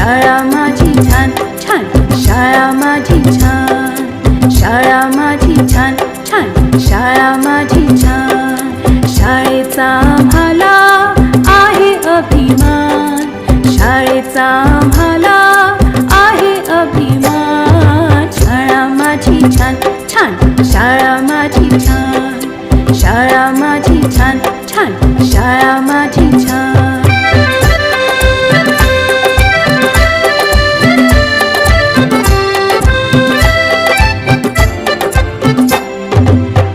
शाळा माझी छान छान, शाळा माझी छान, शाळा माझी छान छान, शाळा माझी छान. शाळेचा आम्हाला आहे अभिमान, शाळेचा आम्हाला आहे अभिमान. शाळा माझी छान छान, शाळा माझी छान, शाळा माझी छान छान, शाळा माझी छान.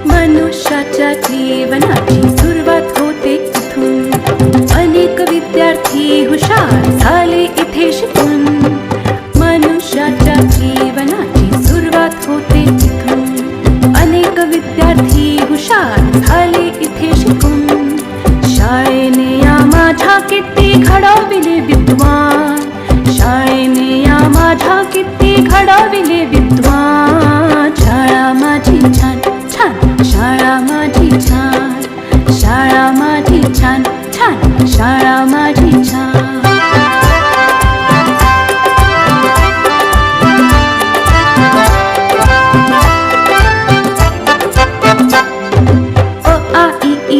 मनुष्याच्या जीवनाची सुरुवात होते इथून, अनेक विद्यार्थी हुशार झाले इथे शिकून. मनुष्याच्या जीवनाची सुरुवात होते इथून, अनेक विद्यार्थी हुशार झाले इथे शिकून. शाळेने या माझ्या किती घडविले विद्वान, शाळेने या माझ्या किती घडविले विद्वान. शाळा माझी छान छान, शाळा माझी छान, शाळा माझी छान छान, शाळा माझी छान.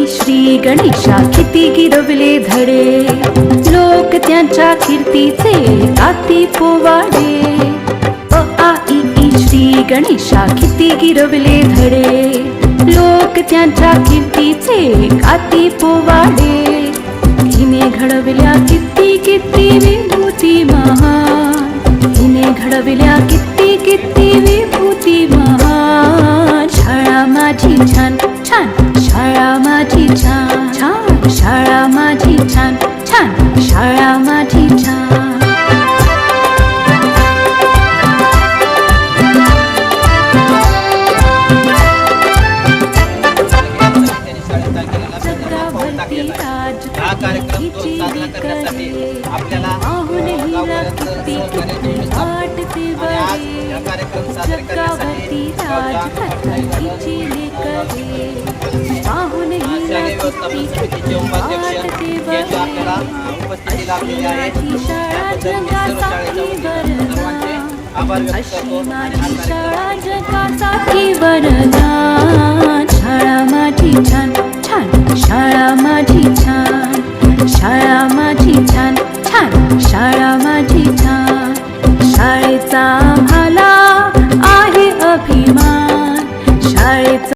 श्री गणेशा किती गिरवले धडे, लोक त्यांच्या कीर्तीचे गाती पोवाडे. आ ई ई श्री गणेशा किती गिरवले धडे, लोक त्यांच्या कीर्तीचे गाती पोवाडे. हिने घडविल्या किती किती विभूती महान, हिने घडविल्या किती किती विभूती महान. शाळा माझी छान छान, शाळा माझी छान छान, शाळा माझी छान छान, शाळा माझी छान. हा कार्यक्रम साजरा करण्यासाठी आपल्याला गावकऱ्यांचं सहकार्य मिळत आहे. आणि आज हा कार्यक्रम साजरा करण्यासाठी शालेय व्यवस्थापन समितीचे उपाध्यक्ष यांची आपल्याला उपस्थिती लाभलेली आहे. त्याबद्दल मी सर्व शाळेच्या वतीने सर्वांचे आभार व्यक्त करतो. आणि हा कार्यक्रम